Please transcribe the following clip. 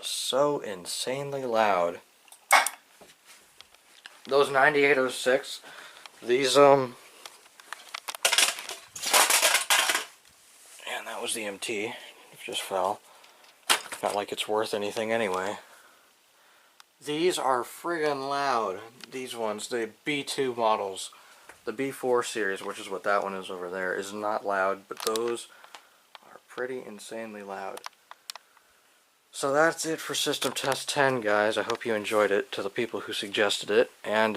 just so insanely loud. Those 9806, these, and that was the MT. It just fell. Not like it's worth anything anyway. These are friggin' loud. These ones, the B2 models. The B4 series, which is what that one is over there, is not loud, but those are pretty insanely loud. So that's it for System Test 10, guys. I hope you enjoyed it, to the people who suggested it. And,